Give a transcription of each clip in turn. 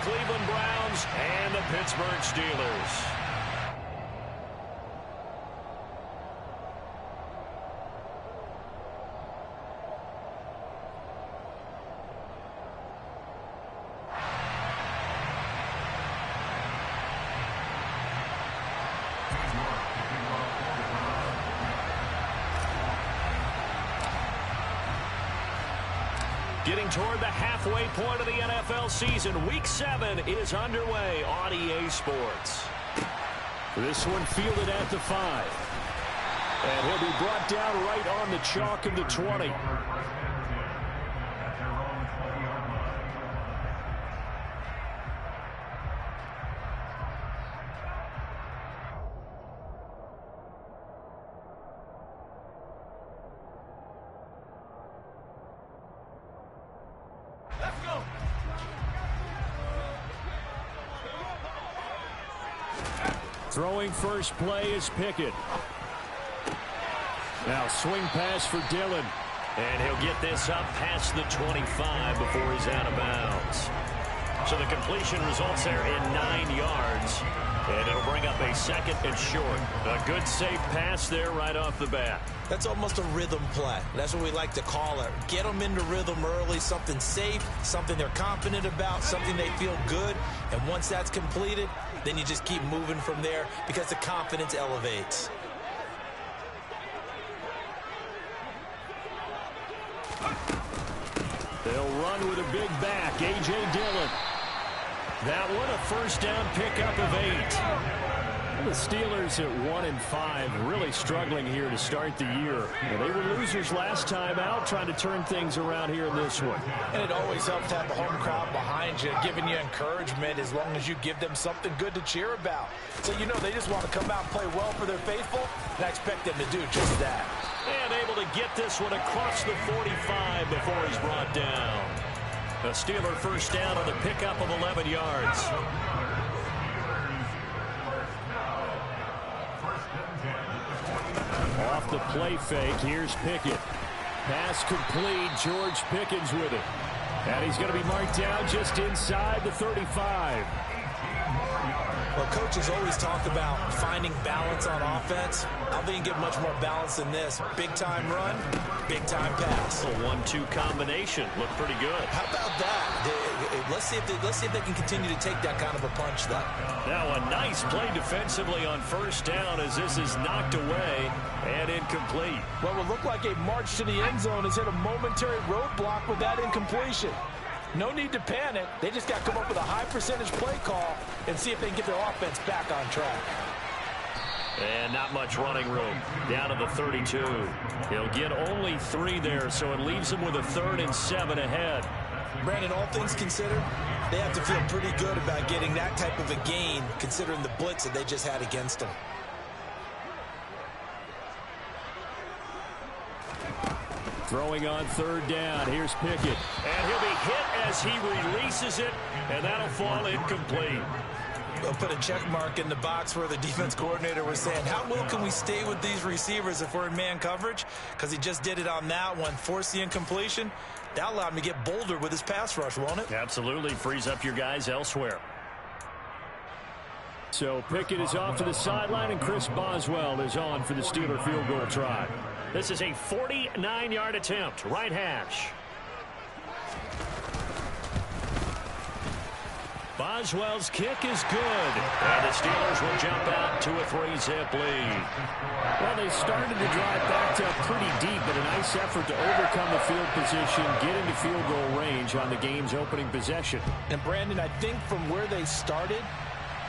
Cleveland Browns and the Pittsburgh Steelers. Getting toward the halfway point of the NFL season. Week 7 is underway on EA Sports. This one fielded at the 5. And he'll be brought down right on the chalk of the 20. Throwing first play is Pickett. Now swing pass for Dillon. And he'll get this up past the 25 before he's out of bounds. So the completion results there in 9 yards. And it'll bring up a second and short. A good safe pass there right off the bat. That's almost a rhythm play. That's what we like to call it. Get them into rhythm early, something safe, something they're confident about, something they feel good. And once that's completed, then you just keep moving from there because the confidence elevates. They'll run with a big back, A.J. Dillon. That one a first down pickup of 8. The Steelers at 1-5, really struggling here to start the year. They were losers last time out, trying to turn things around here in this one. And it always helps to have the home crowd behind you, giving you encouragement as long as you give them something good to cheer about. So you know they just want to come out and play well for their faithful, and I expect them to do just that. And able to get this one across the 45 before he's brought down. A Steeler first down on the pickup of 11 yards. Off the play fake, here's Pickett. Pass complete, George Pickens with it. And he's going to be marked down just inside the 35. Well, coaches always talk about finding balance on offense. I don't think you get much more balance than this. Big-time run, big-time pass. A 1-2 combination. Looked pretty good. How about that? Let's see if they can continue to take that kind of a punch, though. Now a nice play defensively on first down as this is knocked away and incomplete. What would look like a march to the end zone has hit a momentary roadblock with that incompletion. No need to panic. They just got to come up with a high percentage play call and see if they can get their offense back on track. And not much running room. Down to the 32. He'll get only 3 there, so it leaves him with a 3rd and 7 ahead. Brandon, all things considered, they have to feel pretty good about getting that type of a gain considering the blitz that they just had against them. Throwing on 3rd down. Here's Pickett. And he'll be hit as he releases it, and that'll fall incomplete. We'll put a check mark in the box where the defense coordinator was saying, how well can we stay with these receivers if we're in man coverage? Because he just did it on that one, forced the incompletion. That allowed him to get bolder with his pass rush, won't it? Absolutely. Frees up your guys elsewhere. So Pickett is off to the sideline, and Chris Boswell is on for the Steeler field goal try. This is a 49-yard attempt, right hash. Boswell's kick is good, and the Steelers will jump out to a 3-zip lead. Well, they started the drive backed up pretty deep, but a nice effort to overcome the field position, get into field goal range on the game's opening possession. And Brandon, I think from where they started,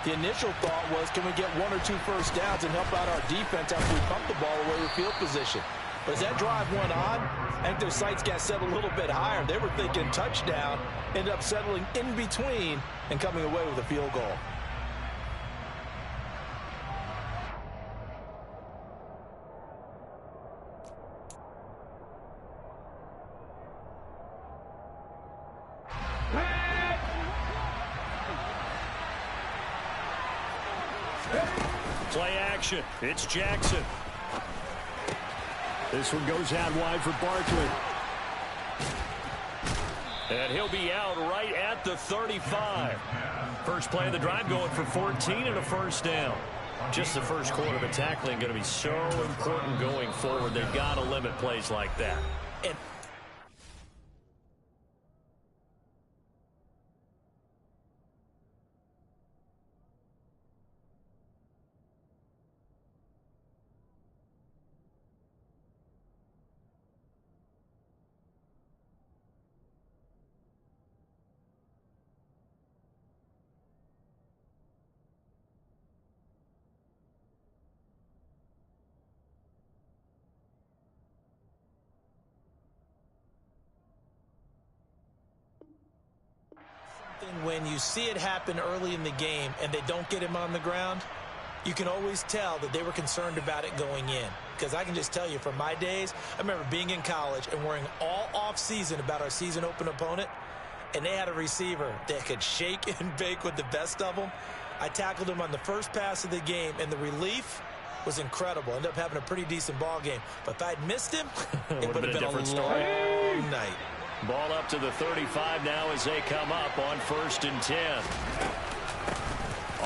the initial thought was, can we get 1 or 2 first downs and help out our defense after we pump the ball away with field position? But as that drive went on, I think their sights got set a little bit higher. They were thinking touchdown, ended up settling in between and coming away with a field goal. Play action. It's Jackson. This one goes out wide for Barkley. And he'll be out right at the 35. First play of the drive going for 14 and a first down. Just the first quarter, but tackling going to be so important going forward. They've got to limit plays like that. And when you see it happen early in the game and they don't get him on the ground, you can always tell that they were concerned about it going in. Because I can just tell you from my days, I remember being in college and worrying all off-season about our season open opponent, and they had a receiver that could shake and bake with the best of them. I tackled him on the first pass of the game, and the relief was incredible. Ended up having a pretty decent ball game. But if I'd missed him, it would have been a long night. Ball up to the 35 now as they come up on 1st and 10.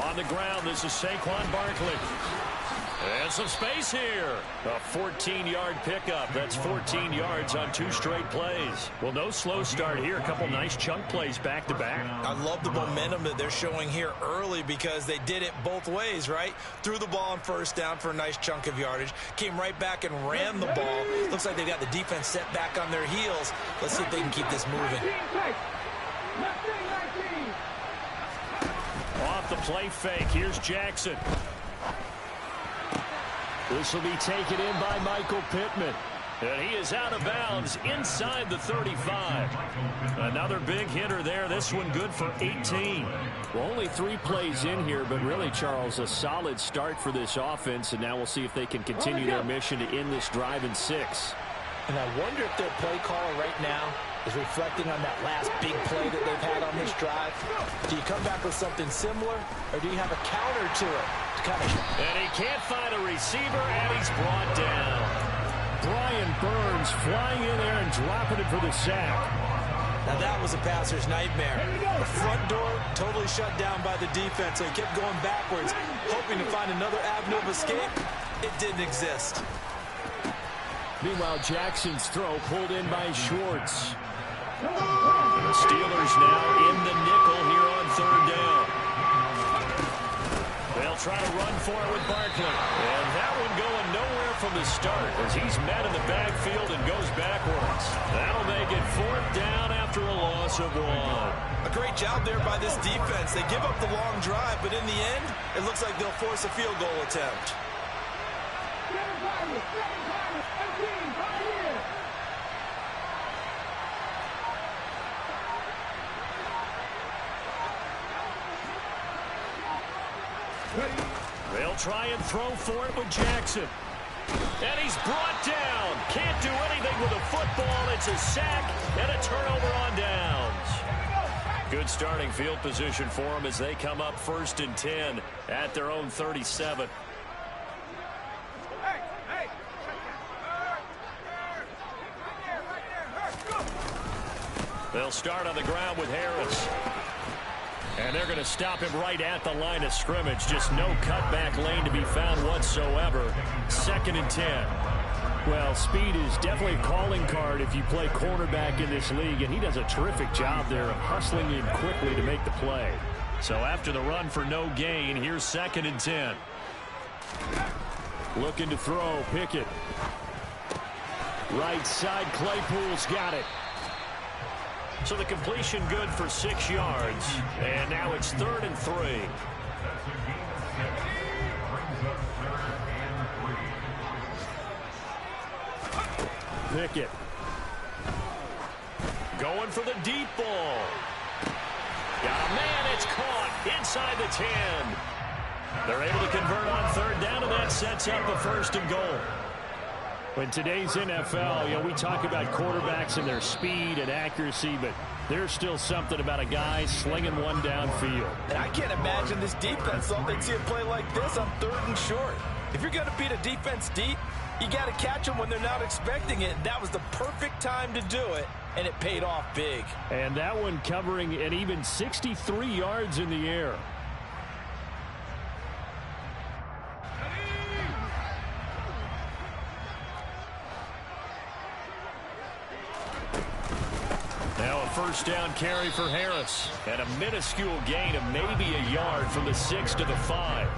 On the ground, this is Saquon Barkley. And some space here. A 14-yard pickup. That's 14 yards on 2 straight plays. Well, no slow start here. A couple nice chunk plays back-to-back. I love the momentum that they're showing here early because they did it both ways, right? Threw the ball on first down for a nice chunk of yardage. Came right back and ran the ball. Looks like they've got the defense set back on their heels. Let's see if they can keep this moving. Off the play fake. Here's Jackson. This will be taken in by Michael Pittman. And he is out of bounds inside the 35. Another big hitter there. This one good for 18. Well, only 3 plays in here, but really, Charles, a solid start for this offense. And now we'll see if they can continue their mission to end this drive in 6. And I wonder if their play caller right now is reflecting on that last big play that they've had on this drive. Do you come back with something similar, or do you have a counter to it? And he can't find a receiver, and he's brought down. Brian Burns flying in there and dropping it for the sack. Now that was a passer's nightmare. The front door totally shut down by the defense, so he kept going backwards, hoping to find another avenue of escape. It didn't exist. Meanwhile, Jackson's throw pulled in by Schwartz. The Steelers now in the nickel here on 3rd down. They'll try to run for it with Barkley. And that one going nowhere from the start as he's met in the backfield and goes backwards. That'll make it 4th down after a loss of 1. A great job there by this defense. They give up the long drive, but in the end, it looks like they'll force a field goal attempt. They'll try and throw for it with Jackson. And he's brought down. Can't do anything with a football. It's a sack and a turnover on downs. Good starting field position for them as they come up 1st and 10 at their own 37. They'll start on the ground with Harris. And they're going to stop him right at the line of scrimmage. Just no cutback lane to be found whatsoever. 2nd and 10. Well, speed is definitely a calling card if you play cornerback in this league, and he does a terrific job there of hustling in quickly to make the play. So after the run for no gain, here's 2nd and 10. Looking to throw, Pickett. Right side, Claypool's got it. So the completion good for 6 yards. And now it's 3rd and 3. Pickett. Going for the deep ball. Got a man, it's caught inside the 10. They're able to convert on 3rd down, and that sets up a 1st and goal. In today's NFL, we talk about quarterbacks and their speed and accuracy, but there's still something about a guy slinging one downfield. And I can't imagine this defense thought they'd see a play like this on 3rd and short. If you're going to beat a defense deep, you got to catch them when they're not expecting it. That was the perfect time to do it, and it paid off big. And that one covering an even 63 yards in the air. Now a first down carry for Harris. And a minuscule gain of maybe a yard from the 6 to the 5.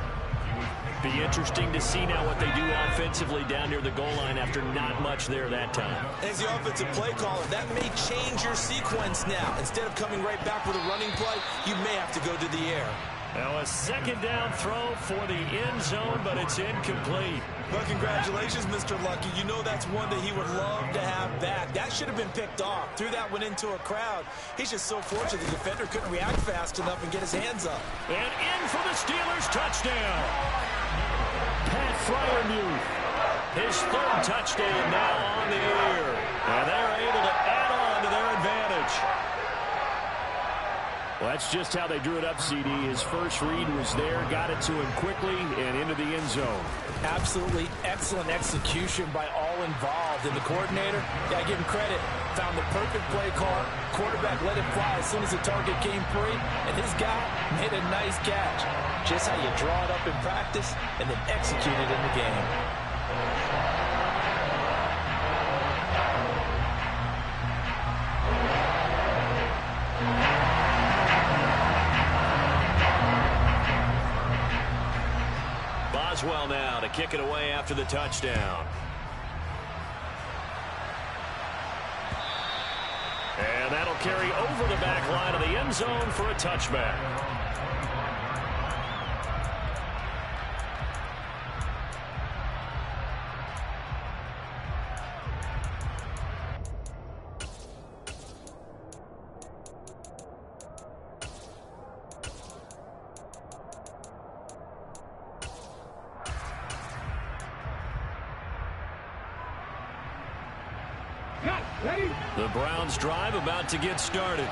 Be interesting to see now what they do offensively down near the goal line after not much there that time. As the offensive play caller, that may change your sequence now. Instead of coming right back with a running play, you may have to go to the air. Now a second down throw for the end zone, but it's incomplete. Well, congratulations, Mr. Lucky. You know that's one that he would love to have back. That should have been picked off. Threw that one into a crowd. He's just so fortunate the defender couldn't react fast enough and get his hands up. And in for the Steelers touchdown. Pat Freiermuth, his third touchdown now on the air. And they're able to add on to their advantage. Well, that's just how they drew it up, CD. His first read was there, got it to him quickly, and into the end zone. Absolutely excellent execution by all involved. And the coordinator, I give him credit, found the perfect play call. Quarterback let it fly as soon as the target came free, and his guy made a nice catch. Just how you draw it up in practice and then execute it in the game. Boswell now to kick it away after the touchdown. And that'll carry over the back line of the end zone for a touchback. The Browns drive about to get started.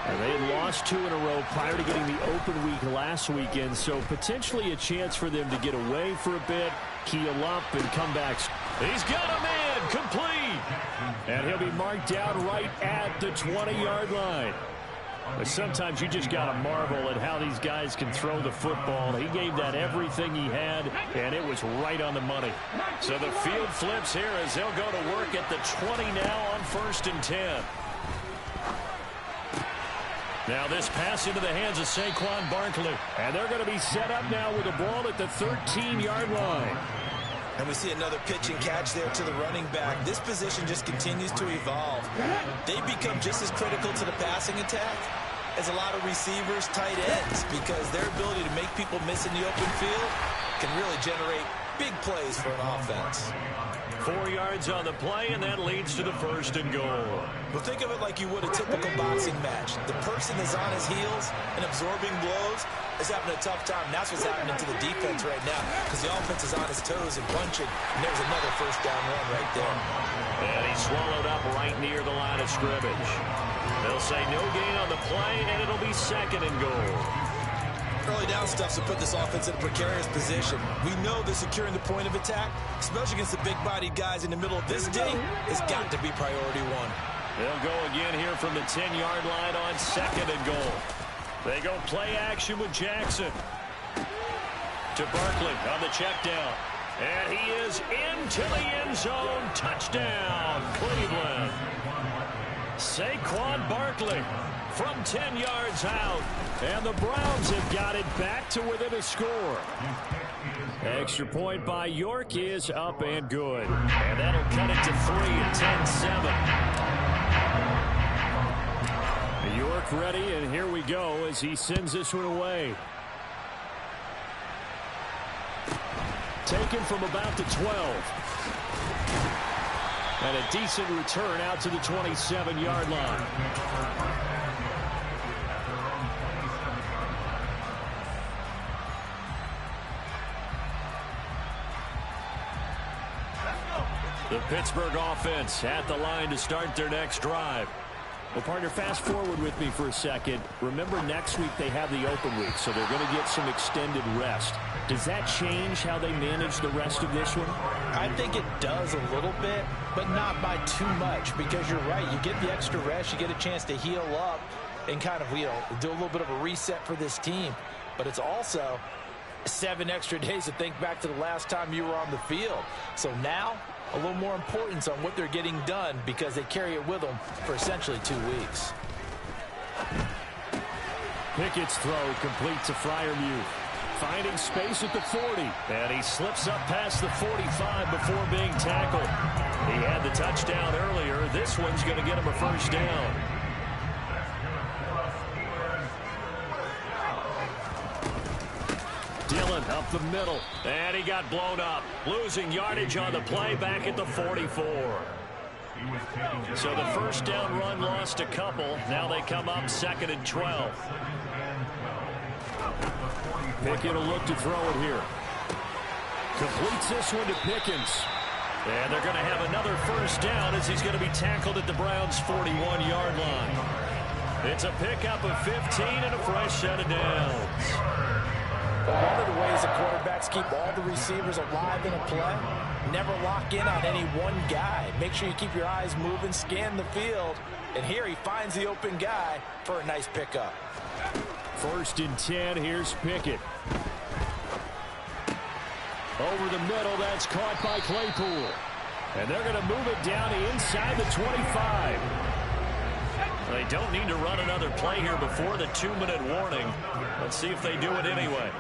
And they had lost 2 in a row prior to getting the open week last weekend, so potentially a chance for them to get away for a bit, keel up, and come back. He's got a man complete. And he'll be marked down right at the 20-yard line. But sometimes you just got to marvel at how these guys can throw the football. He gave that everything he had, and it was right on the money. So the field flips here as they'll go to work at the 20 now on 1st and 10. Now this pass into the hands of Saquon Barkley. And they're going to be set up now with the ball at the 13-yard line. And we see another pitch and catch there to the running back. This position just continues to evolve. They become just as critical to the passing attack as a lot of receivers, tight ends, because their ability to make people miss in the open field can really generate big plays for an offense. 4 yards on the play, and that leads to the 1st and goal. Well, think of it like you would a typical boxing match. The person is on his heels and absorbing blows is having a tough time. That's what's happening to the defense right now, because the offense is on his toes and punching, and there's another first down run right there. And he's swallowed up right near the line of scrimmage. They'll say no gain on the play, and it'll be 2nd and goal. Early down stuff to put this offense in a precarious position. We know that securing the point of attack, especially against the big-bodied guys in the middle of this day, has got to be priority one. They'll go again here from the 10-yard line on 2nd and goal. They go play action with Jackson. To Barkley on the check down. And he is into the end zone. Touchdown, Cleveland. Saquon Barkley from 10 yards out. And the Browns have got it back to within a score. Extra point by York is up and good. And that'll cut it to 3 at 10-7. York ready, and here we go as he sends this one away. Taken from about the 12. And a decent return out to the 27-yard line. The Pittsburgh offense at the line to start their next drive. Well, partner, fast forward with me for a second. Remember, next week they have the open week, so they're going to get some extended rest. Does that change how they manage the rest of this one? I think it does a little bit, but not by too much, because you're right. You get the extra rest. You get a chance to heal up and kind of, do a little bit of a reset for this team. But it's also 7 extra days to think back to the last time you were on the field. So now, a little more importance on what they're getting done because they carry it with them for essentially 2 weeks. Pickett's throw complete to Freiermuth. Finding space at the 40. And he slips up past the 45 before being tackled. He had the touchdown earlier. This one's going to get him a first down. Dillon up the middle. And he got blown up. Losing yardage on the play back at the 44. So the first down run lost a couple. Now they come up 2nd and 12. Pickett will look to throw it here. Completes this one to Pickens. And they're going to have another first down as he's going to be tackled at the Browns' 41-yard line. It's a pickup of 15 and a fresh set of downs. One of the ways the quarterbacks keep all the receivers alive in a play, never lock in on any one guy. Make sure you keep your eyes moving, scan the field, and here he finds the open guy for a nice pickup. 1st and 10, here's Pickett. Over the middle, that's caught by Claypool. And they're going to move it down inside the 25. They don't need to run another play here before the 2-minute warning. Let's see if they do it anyway.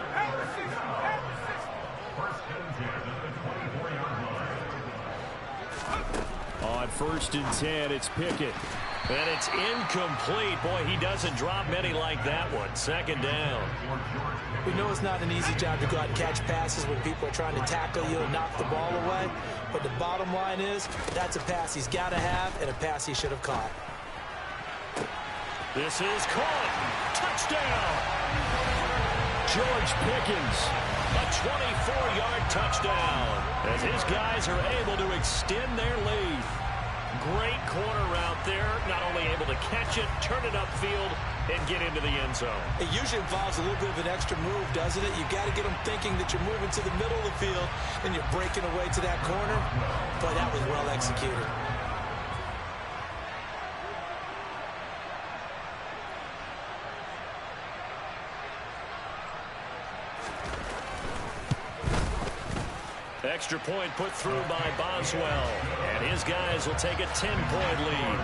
On 1st and 10, it's Pickett. And it's incomplete. Boy, he doesn't drop many like that one. 2nd down. We know it's not an easy job to go out and catch passes when people are trying to tackle you and knock the ball away. But the bottom line is, that's a pass he's got to have and a pass he should have caught. This is caught. Touchdown. George Pickens. A 24-yard touchdown. As his guys are able to extend their lead. Great corner route there. Not only able to catch it, turn it upfield, and get into the end zone. It usually involves a little bit of an extra move, doesn't it? You've got to get them thinking that you're moving to the middle of the field and you're breaking away to that corner. Boy, that was well executed. Extra point put through by Boswell. And his guys will take a 10-point lead.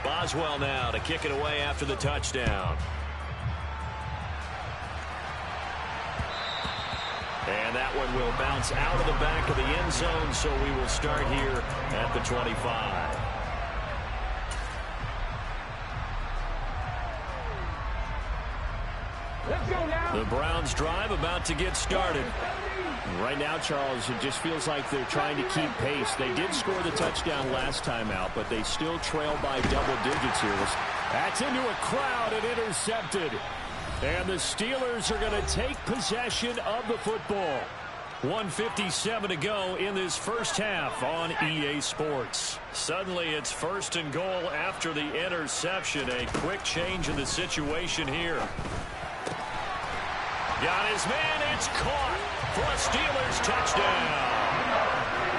Boswell now to kick it away after the touchdown. And that one will bounce out of the back of the end zone, so we will start here at the 25. Let's go now. The Browns drive about to get started. Right now, Charles, it just feels like they're trying to keep pace. They did score the touchdown last time out, but they still trail by double digits here. That's into a crowd and intercepted. And the Steelers are going to take possession of the football. 1:57 to go in this first half on EA Sports. Suddenly it's 1st and goal after the interception. A quick change in the situation here. Got his man. It's caught for a Steelers touchdown.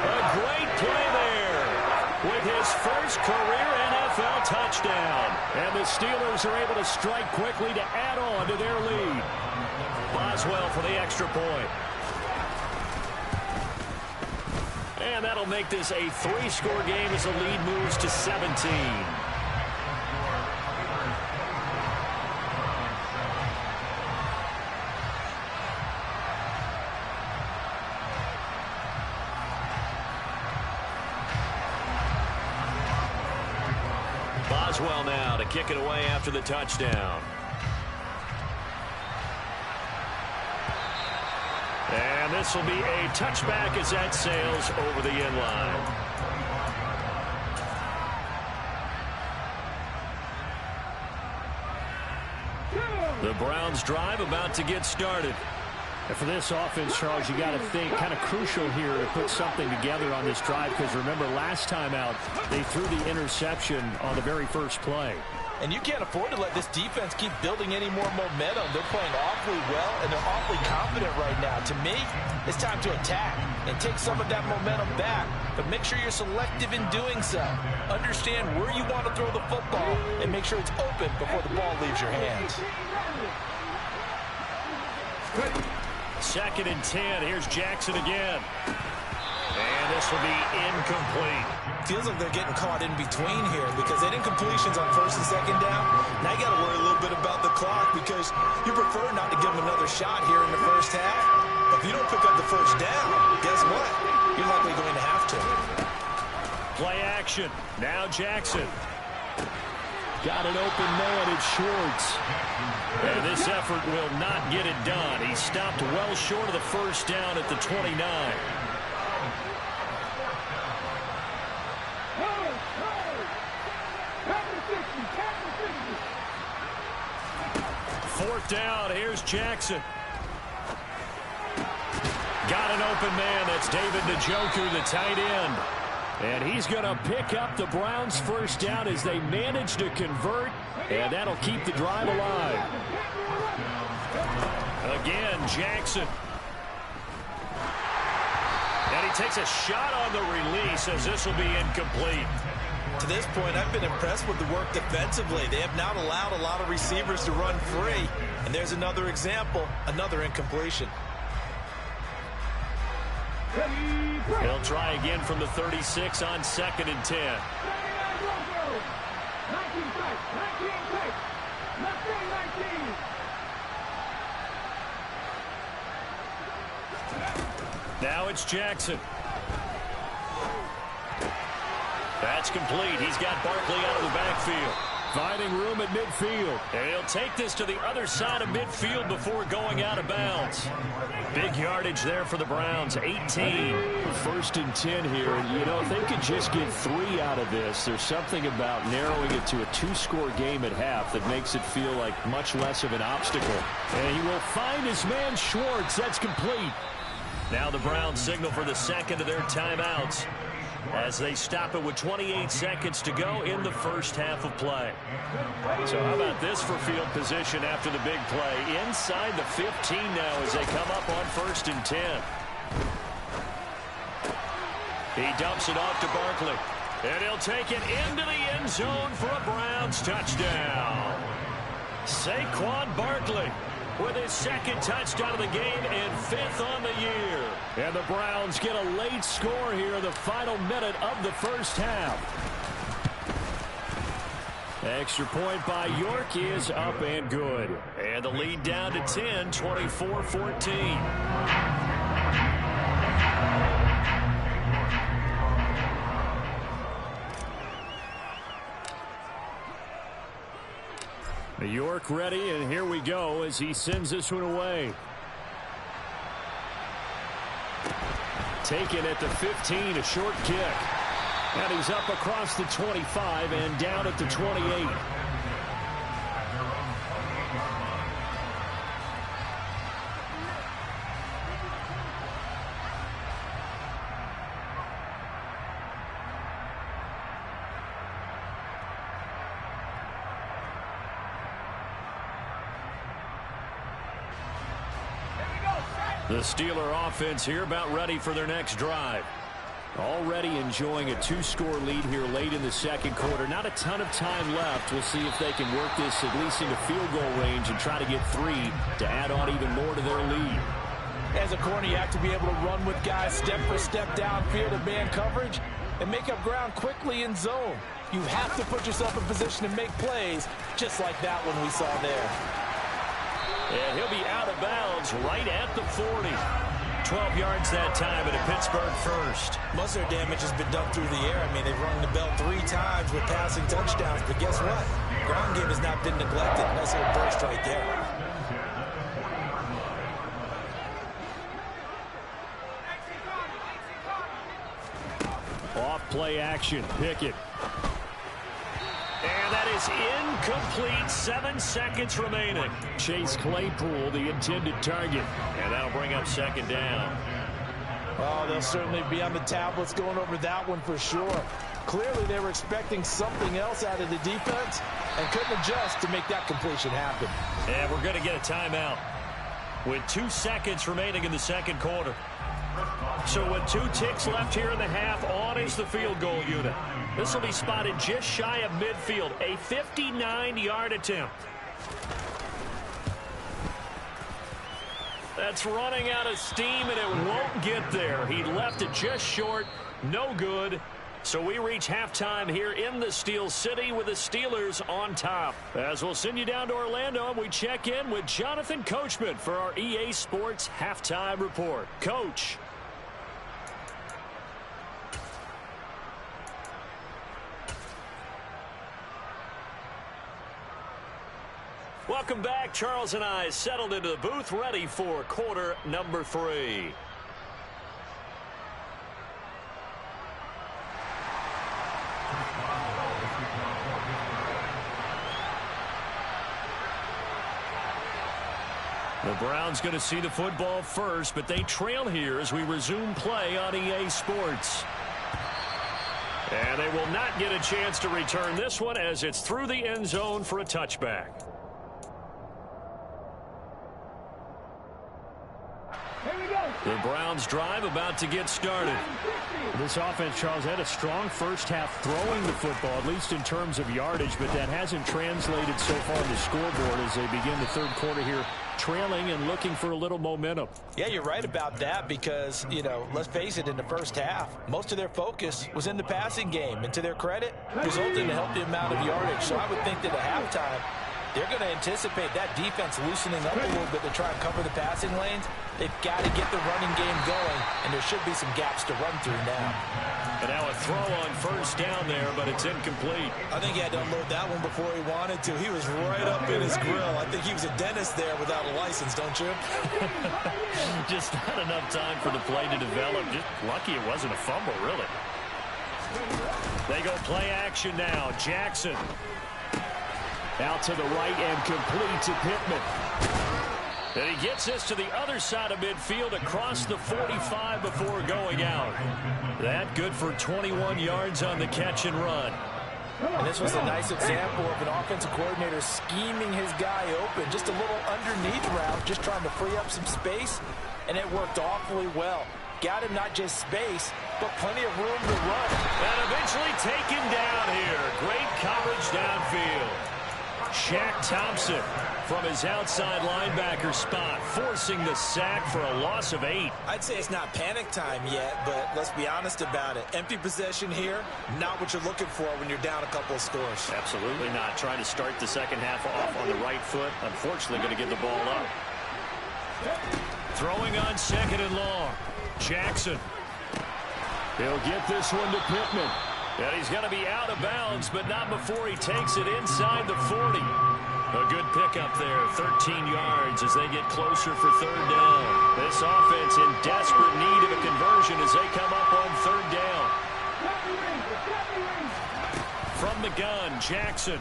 A great play there with his first career NFL touchdown. And the Steelers are able to strike quickly to add on to their lead. Boswell for the extra point. And that'll make this a 3-score game as the lead moves to 17. Boswell now to kick it away after the touchdown. And this will be a touchback as that sails over the end line. The Browns drive about to get started. And for this offense, Charles, you got to think kind of crucial here to put something together on this drive, because remember last time out they threw the interception on the very first play. And you can't afford to let this defense keep building any more momentum. They're playing awfully well, and they're awfully confident right now. To me, it's time to attack and take some of that momentum back. But make sure you're selective in doing so. Understand where you want to throw the football and make sure it's open before the ball leaves your hands. 2nd and 10. Here's Jackson again. And this will be incomplete. Feels like they're getting caught in between here because they didn't completions on 1st and 2nd down. Now you got to worry a little bit about the clock because you prefer not to give them another shot here in the first half. But if you don't pick up the first down, guess what? You're likely going to have to. Play action. Now Jackson. Got an open man at Schwartz. And this effort will not get it done. He stopped well short of the first down at the 29. 4th down. Here's Jackson. Got an open man. That's David Njoku, the tight end. And he's going to pick up the Browns' first down as they manage to convert. And that'll keep the drive alive. Again, Jackson. And he takes a shot on the release as this will be incomplete. To this point, I've been impressed with the work defensively. They have not allowed a lot of receivers to run free. And there's another example, another incompletion. He'll try again from the 36 on 2nd and 10. Now it's Jackson. That's complete. He's got Barkley out of the backfield. Finding room at midfield. And he'll take this to the other side of midfield before going out of bounds. Big yardage there for the Browns, 18. 1st and 10 here. And, you know, if they could just get 3 out of this, there's something about narrowing it to a 2-score game at half that makes it feel like much less of an obstacle. And he will find his man Schwartz. That's complete. Now the Browns signal for the 2nd of their timeouts as they stop it with 28 seconds to go in the first half of play. So how about this for field position after the big play? Inside the 15 now as they come up on 1st and 10. He dumps it off to Barkley. And he'll take it into the end zone for a Browns touchdown. Saquon Barkley with his 2nd touchdown of the game and 5th on the year. And the Browns get a late score here in the final minute of the first half. Extra point by York is up and good. And the lead down to 10, 24-14. York ready, and here we go as he sends this one away. Taken at the 15, a short kick. And he's up across the 25 and down at the 28. The Steeler offense here about ready for their next drive. Already enjoying a 2-score lead here late in the 2nd quarter. Not a ton of time left. We'll see if they can work this at least into field goal range and try to get 3 to add on even more to their lead. As a corner, you have to be able to run with guys step for step downfield in man coverage and make up ground quickly in zone. You have to put yourself in position to make plays just like that one we saw there. And he'll be out of bounds right at the 40. 12 yards that time at a Pittsburgh first. Most of their damage has been done through the air. I mean, they've rung the bell 3 times with passing touchdowns. But guess what? Ground game has not been neglected. Nice little burst right there. play action. Pickett. And that is incomplete. 7 seconds remaining. Chase Claypool, the intended target. And that'll bring up second down. Oh, they'll certainly be on the tablets going over that one for sure. Clearly, they were expecting something else out of the defense and couldn't adjust to make that completion happen. And we're going to get a timeout with 2 seconds remaining in the second quarter. So with 2 ticks left here in the half, on is the field goal unit. This will be spotted just shy of midfield, a 59-yard attempt. That's running out of steam, and it won't get there. He left it just short, no good. So we reach halftime here in the Steel City with the Steelers on top. As we'll send you down to Orlando, and we check in with Jonathan Coachman for our EA Sports Halftime Report. Coach. Welcome back. Charles and I settled into the booth, ready for quarter number 3. The Browns going to see the football first, but they trail here as we resume play on EA Sports. And they will not get a chance to return this one as it's through the end zone for a touchback. The Browns drive about to get started. This offense, Charles, had a strong first half throwing the football, at least in terms of yardage, but that hasn't translated so far on the scoreboard as they begin the third quarter here, trailing and looking for a little momentum. Yeah, you're right about that because, let's face it, in the first half, most of their focus was in the passing game. And to their credit, resulted in a healthy amount of yardage. So I would think that at halftime, they're going to anticipate that defense loosening up a little bit to try and cover the passing lanes. They've got to get the running game going, and there should be some gaps to run through now. And now a throw on first down there, but it's incomplete. I think he had to unload that one before he wanted to. He was right up in his grill. I think he was a dentist there without a license, don't you? Just not enough time for the play to develop. Just lucky it wasn't a fumble, really. They go play action now. Jackson. Out to the right and complete to Pittman. And he gets this to the other side of midfield across the 45 before going out. That good for 21 yards on the catch and run. And this was a nice example of an offensive coordinator scheming his guy open. Just a little underneath route, just trying to free up some space, and it worked awfully well. Got him not just space, but plenty of room to run. And eventually taken down here. Great coverage downfield. Shaq Thompson from his outside linebacker spot, forcing the sack for a loss of 8. I'd say it's not panic time yet, but let's be honest about it. Empty possession here, not what you're looking for when you're down a couple of scores. Absolutely not. Trying to start the second half off on the right foot. Unfortunately, going to give the ball up. Throwing on second and long. Jackson. He'll get this one to Pittman. And he's going to be out of bounds, but not before he takes it inside the 40. A good pickup there, 13 yards as they get closer for third down. This offense in desperate need of a conversion as they come up on third down. From the gun, Jackson.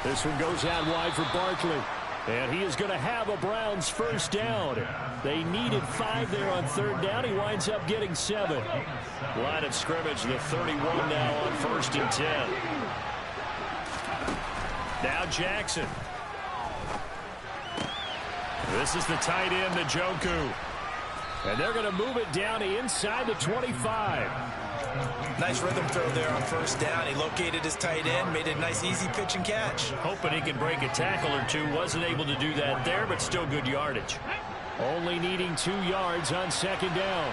This one goes out wide for Barkley. And he is going to have a Browns first down. They needed 5 there on third down. He winds up getting 7. Line of scrimmage, the 31 now on 1st and 10. Now Jackson. This is the tight end, Njoku. And they're going to move it down inside the 25. Nice rhythm throw there on first down. He located his tight end, made a nice easy pitch and catch. Hoping he can break a tackle or two. Wasn't able to do that there, but still good yardage. Only needing 2 yards on second down.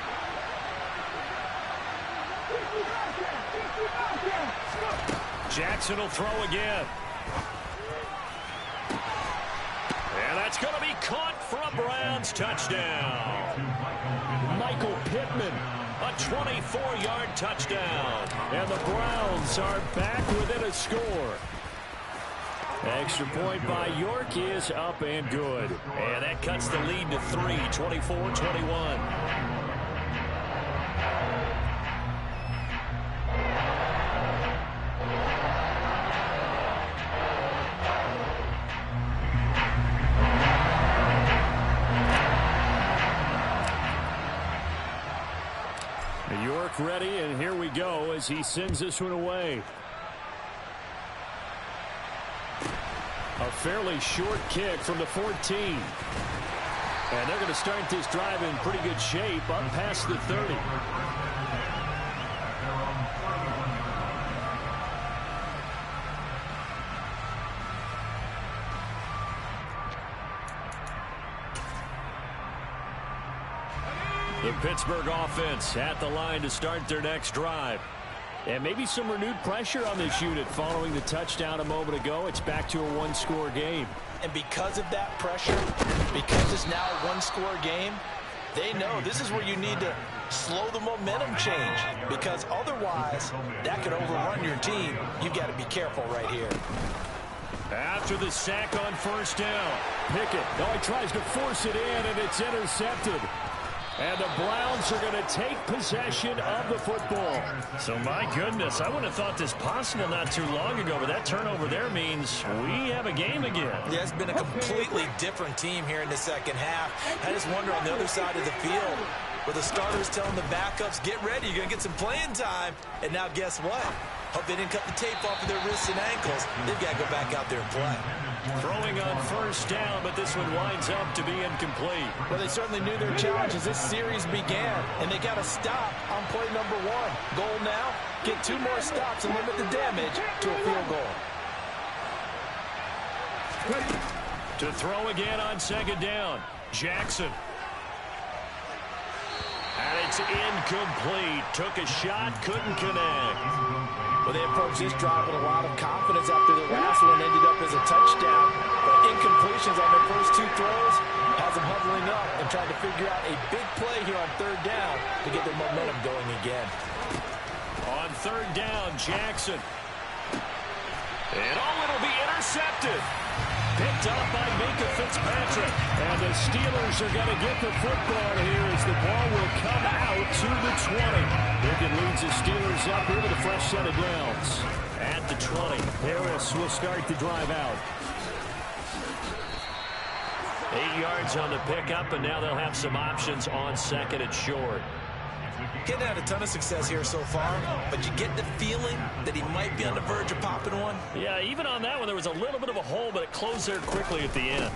Jackson will throw again. And that's going to be caught for a Browns touchdown. Michael Pittman, a 24-yard touchdown. And the Browns are back within a score. Extra point by York is up and good. And that cuts the lead to 3, 24-21. back ready, and here we go as he sends this one away. A fairly short kick from the 14. And they're going to start this drive in pretty good shape up past the 30. The Pittsburgh offense at the line to start their next drive. And maybe some renewed pressure on this unit following the touchdown a moment ago. It's back to a one-score game. And because of that pressure, because it's now a one-score game, they know this is where you need to slow the momentum change, because otherwise that could overrun your team. You've got to be careful right here. After the sack on first down, Pickett, he tries to force it in, and it's intercepted. And the Browns are going to take possession of the football. So, my goodness, I wouldn't have thought this possible not too long ago, but that turnover there means we have a game again. Yeah, it's been a completely different team here in the second half. I just wonder on the other side of the field, where the starters telling the backups, get ready, you're going to get some playing time. And now guess what? Hope they didn't cut the tape off of their wrists and ankles. They've got to go back out there and play. Throwing on first down, but this one winds up to be incomplete. Well, they certainly knew their challenge as this series began, and they got to stop on play number 1. Goal now, get 2 more stops and limit the damage to a field goal. To throw again on second down, Jackson. And it's incomplete. Took a shot, couldn't connect. Well, they approached this drive with a lot of confidence after the last one ended up as a touchdown. But incompletions on their first 2 throws has them huddling up and trying to figure out a big play here on third down to get their momentum going again. On third down, Jackson. And it'll be intercepted. Picked up by Minkah Fitzpatrick. And the Steelers are going to get the football here as the ball will come out to the 20. Pickett leads the Steelers up here with a fresh set of downs. At the 20, Harris will start the drive out. 8 yards on the pickup, and now they'll have some options on second and short. Getting had a ton of success here so far, but you get the feeling that he might be on the verge of popping one. Yeah, even on that one, there was a little bit of a hole, but it closed there quickly at the end.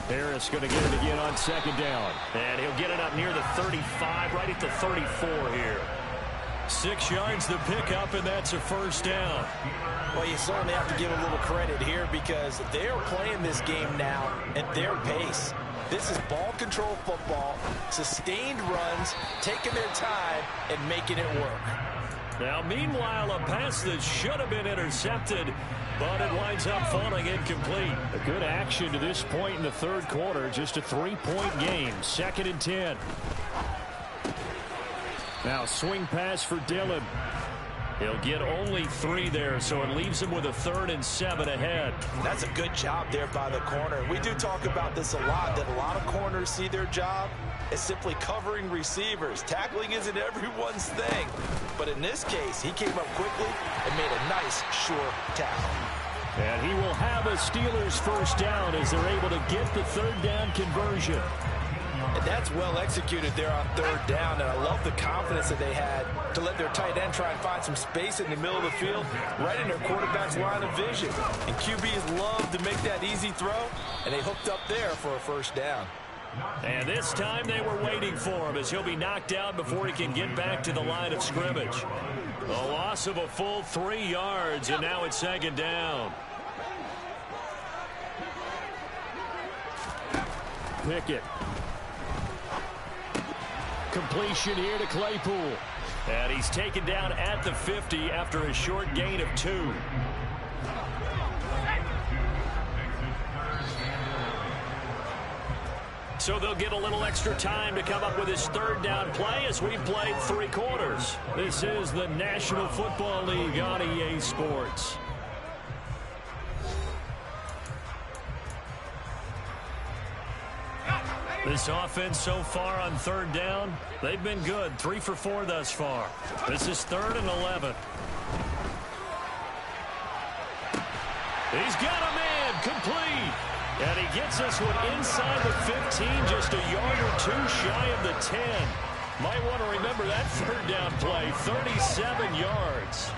Harris going to get it again on second down. And he'll get it up near the 35, right at the 34 here. 6 yards the pickup, and that's a first down. Well, you certainly have to give a little credit here because they're playing this game now at their pace. This is ball control football, sustained runs, taking their time, and making it work. Now, meanwhile, a pass that should have been intercepted, but it winds up falling incomplete. A good action to this point in the third quarter. Just a 3-point game. 2nd and 10. Now, swing pass for Dillon. He'll get only 3 there, so it leaves him with a 3rd and 7 ahead. That's a good job there by the corner. We do talk about this a lot, that a lot of corners see their job as simply covering receivers. Tackling isn't everyone's thing. But in this case, he came up quickly and made a nice, sure tackle. And he will have a Steelers first down as they're able to get the third down conversion. And that's well executed there on third down, and I love the confidence that they had to let their tight end try and find some space in the middle of the field, right in their quarterback's line of vision. And QBs love to make that easy throw, and they hooked up there for a first down. And this time they were waiting for him as he'll be knocked out before he can get back to the line of scrimmage. A loss of a full 3 yards, and now it's second down. Pickett. Completion here to Claypool. And he's taken down at the 50 after a short gain of 2. So they'll get a little extra time to come up with his third down play as we've played 3 quarters. This is the National Football League on EA Sports. This offense so far on third down, they've been good. 3 for 4 thus far. This is 3rd and 11. He's got a man complete. And he gets this one inside the 15, just a yard or 2 shy of the 10. Might want to remember that third down play, 37 yards.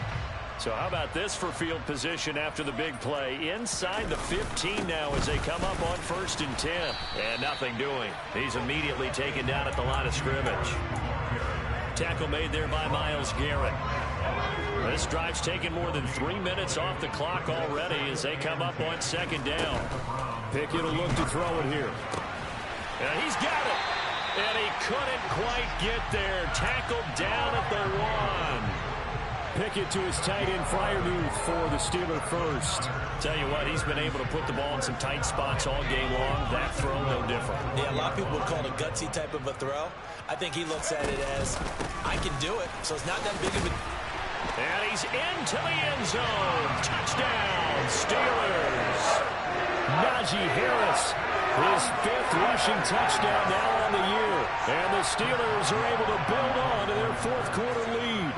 So how about this for field position after the big play? Inside the 15 now as they come up on 1st and 10. And nothing doing. He's immediately taken down at the line of scrimmage. Tackle made there by Myles Garrett. This drive's taken more than 3 minutes off the clock already as they come up on 2nd down. Pickett will look to throw it here. And he's got it. And he couldn't quite get there. Tackled down at the 1. Pickett to his tight end, Freiermuth, for the Steeler first. Tell you what, he's been able to put the ball in some tight spots all game long. That throw, no different. Yeah, a lot of people would call it a gutsy type of a throw. I think he looks at it as, I can do it, so it's not that big of a... And he's into the end zone. Touchdown, Steelers. Najee Harris, his 5th rushing touchdown now on the year. And the Steelers are able to build on to their 4th quarter lead.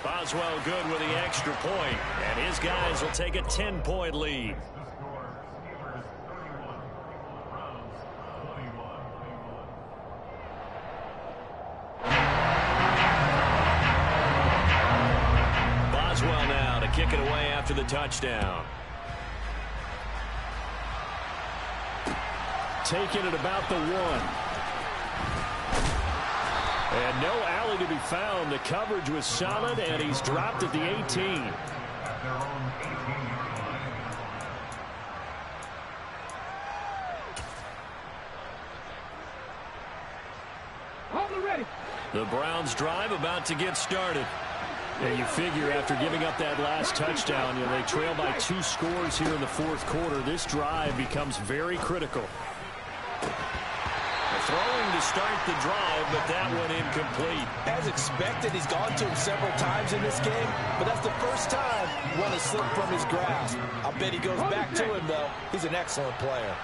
Boswell good with the extra point, and his guys will take a 10-point lead. Boswell now to kick it away after the touchdown. Taking it about the 1. And no alley to be found. The coverage was solid, and he's dropped at the 18. The Browns drive about to get started. And you figure after giving up that last touchdown, they trail by 2 scores here in the 4th quarter. This drive becomes very critical. Throwing to start the drive, but that one incomplete. As expected, he's gone to him several times in this game, but that's the first time one has slipped from his grasp. I'll bet he goes back to him, though. He's an excellent player.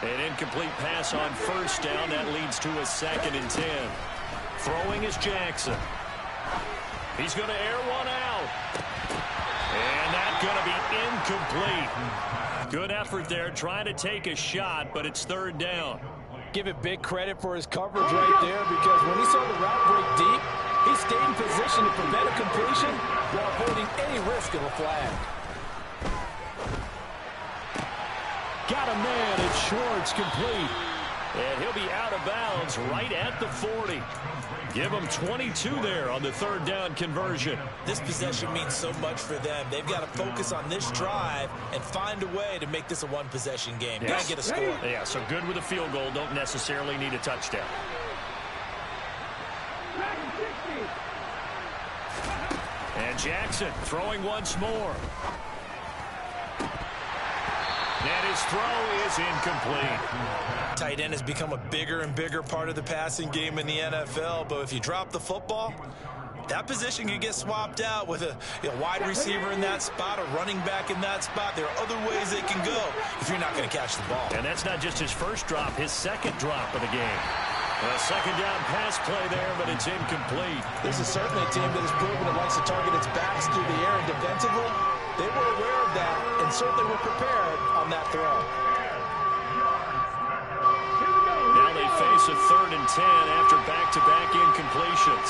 An incomplete pass on 1st down. That leads to a 2nd and 10. Throwing is Jackson. He's going to air one out. And that's going to be incomplete. Good effort there, trying to take a shot, but it's 3rd down. Give it big credit for his coverage right there, because when he saw the route break deep, he stayed in position to prevent a completion while avoiding any risk of a flag. Got a man, it's Schwartz, complete. And he'll be out of bounds right at the 40. Give them 22 there on the 3rd down conversion. This possession means so much for them. They've got to focus on this drive and find a way to make this a one-possession game. Got to get a score. Yeah, so good with a field goal. Don't necessarily need a touchdown. And Jackson throwing once more. And his throw is incomplete. Tight end has become a bigger and bigger part of the passing game in the NFL, but if you drop the football, that position can get swapped out with a wide receiver in that spot, a running back in that spot. There are other ways they can go if you're not going to catch the ball. And that's not just his first drop, his 2nd drop of the game. A 2nd down pass play there, but it's incomplete. This is certainly a team that has proven it likes to target its backs through the air and defensively. They were aware of that and certainly were prepared on that throw. Now they face a 3rd and 10 after back-to-back incompletions.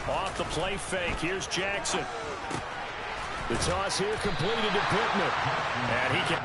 Off the play fake, here's Jackson. The toss here completed to Pittman. And he can...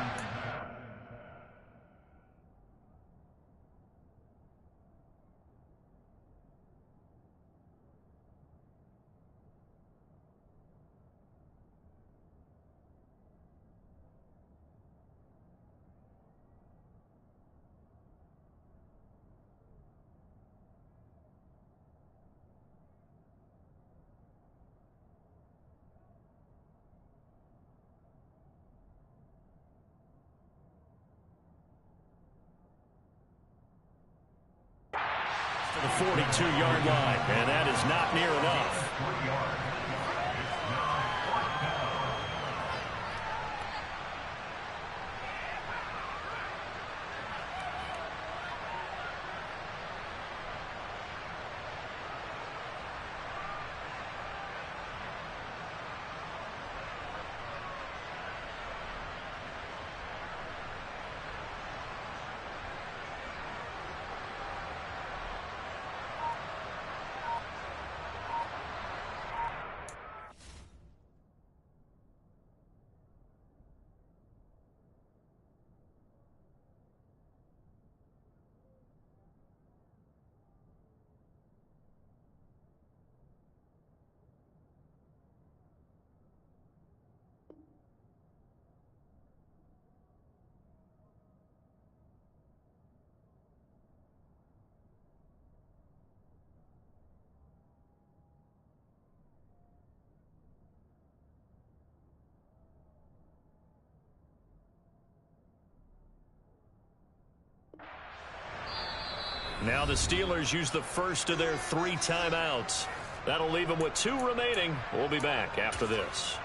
the 42-yard line, and that is not near enough. Now the Steelers use the first of their 3 timeouts. That'll leave them with 2 remaining. We'll be back after this.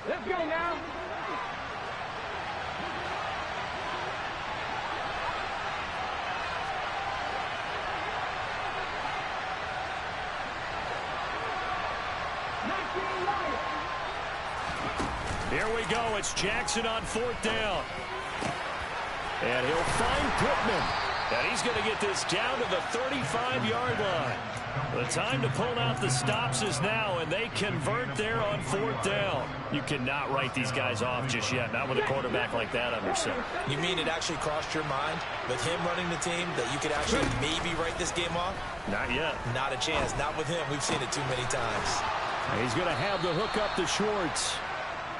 Let's go now. Here we go. It's Jackson on 4th down. And he'll find Pittman. And he's going to get this down to the 35-yard line. The time to pull out the stops is now, and they convert there on 4th down. You cannot write these guys off just yet, not with a quarterback like that under center. You mean it actually crossed your mind with him running the team that you could actually maybe write this game off? Not yet. Not a chance. Not with him. We've seen it too many times. He's going to have the hook up to Schwartz.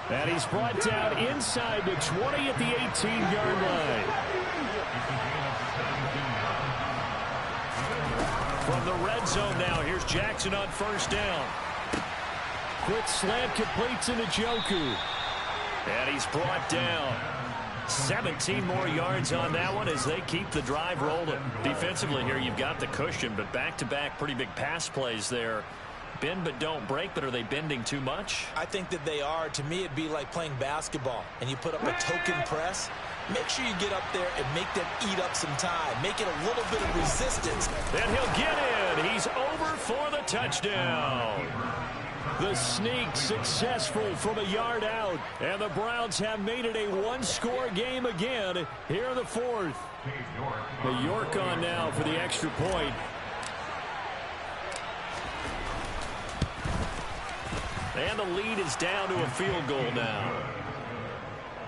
And he's brought down inside the 20 at the 18-yard line. From the red zone now, here's Jackson on 1st down. Quick slant completes into Njoku. And he's brought down. 17 more yards on that one as they keep the drive rolling. Defensively here, you've got the cushion, but back-to-back pretty big pass plays there. Bend but don't break, but are they bending too much? I think that they are. To me, it'd be like playing basketball, and you put up a token press. Make sure you get up there and make them eat up some time. Make it a little bit of resistance. And he'll get in. He's over for the touchdown. The sneak successful from a yard out. And the Browns have made it a one-score game again here in the 4th. The York on now for the extra point. And the lead is down to a field goal now.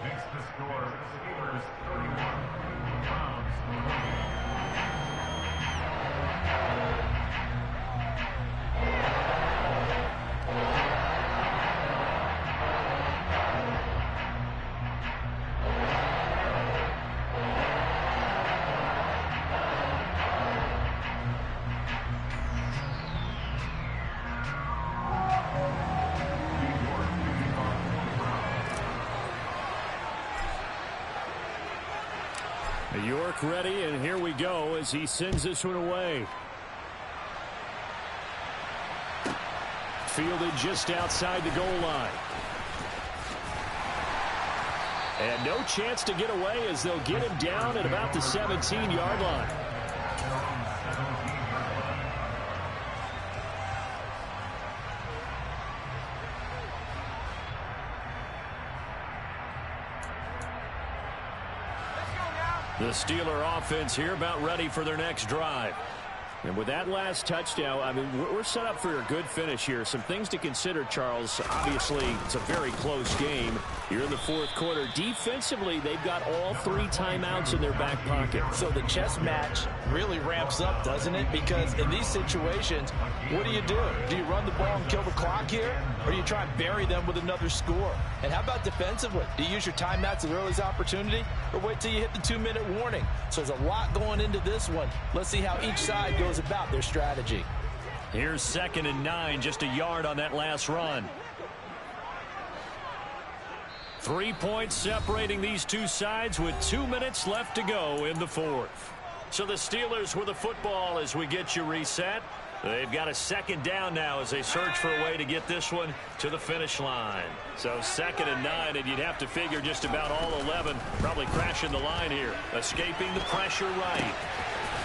Makes the score Steelers 31, Browns 1. York ready, and here we go as he sends this one away. Fielded just outside the goal line. And no chance to get away as they'll get him down at about the 17-yard line. The Steeler offense here about ready for their next drive. And with that last touchdown, I mean, we're set up for a good finish here. Some things to consider, Charles. Obviously, it's a very close game. You're in the 4th quarter. Defensively, they've got all 3 timeouts in their back pocket. So the chess match really ramps up, doesn't it? Because in these situations, what do? Do you run the ball and kill the clock here? Or do you try and bury them with another score? And how about defensively? Do you use your timeouts at earliest opportunity? Or wait till you hit the 2-minute warning? So there's a lot going into this one. Let's see how each side goes about their strategy. Here's 2nd and 9, just a yard on that last run. 3 points separating these two sides with 2 minutes left to go in the 4th. So the Steelers with the football as we get you reset. They've got a 2nd down now as they search for a way to get this one to the finish line. So 2nd and 9, and you'd have to figure just about all 11 probably crashing the line here. Escaping the pressure right.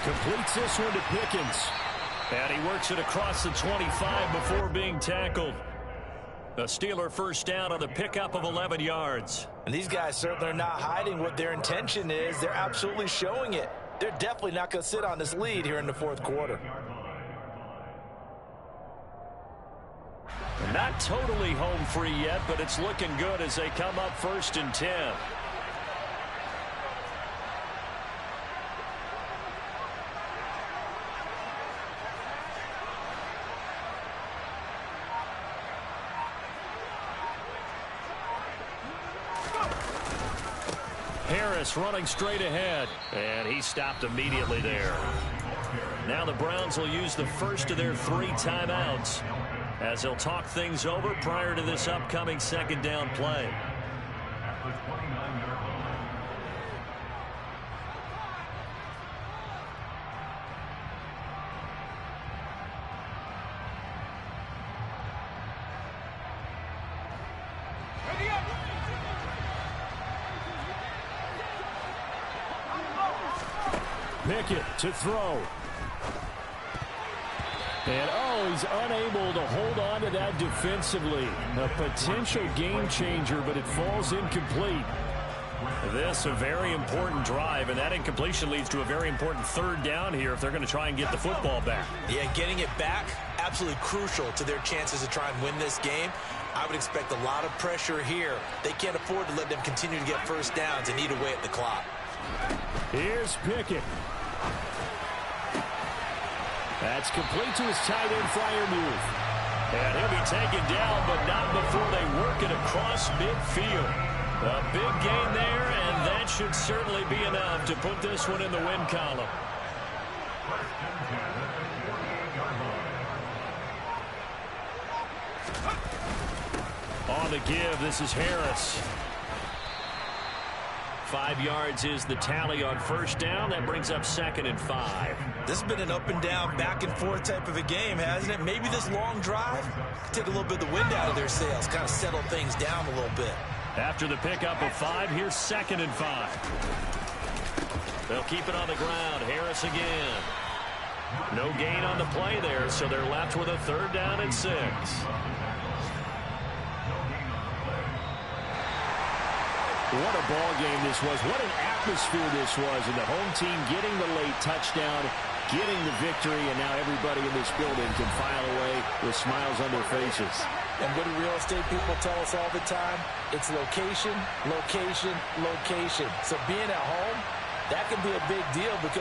Completes this one to Pickens. And he works it across the 25 before being tackled. A Steeler first down on the pickup of 11 yards. And these guys certainly are not hiding what their intention is. They're absolutely showing it. They're definitely not going to sit on this lead here in the 4th quarter. Not totally home free yet, but it's looking good as they come up 1st and 10. Harris running straight ahead, and he stopped immediately there. Now the Browns will use the first of their 3 timeouts as they'll talk things over prior to this upcoming 2nd down play. at the 29-yard line. Pickett to throw. And, he's unable to hold on to that defensively. A potential game changer, but it falls incomplete. This a very important drive, and that incompletion leads to a very important third down here if they're going to try and get the football back. Yeah, getting it back, absolutely crucial to their chances to try and win this game. I would expect a lot of pressure here. They can't afford to let them continue to get first downs and eat away at the clock. Here's Pickett. That's complete to his tight end flyer move. And he'll be taken down, but not before they work it across midfield. A big gain there, and that should certainly be enough to put this one in the win column. On the give, this is Harris. 5 yards is the tally on first down. That brings up 2nd and 5. This has been an up and down, back and forth type of a game, hasn't it? Maybe this long drive take a little bit of the wind out of their sails, kind of settle things down a little bit. After the pickup of 5, here's 2nd and 5. They'll keep it on the ground. Harris again. No gain on the play there, so they're left with a 3rd down and 6. What a ball game this was. What an atmosphere this was. And the home team getting the late touchdown, getting the victory, and now everybody in this building can file away with smiles on their faces. And what do real estate people tell us all the time? It's location, location, location. So being at home, that can be a big deal because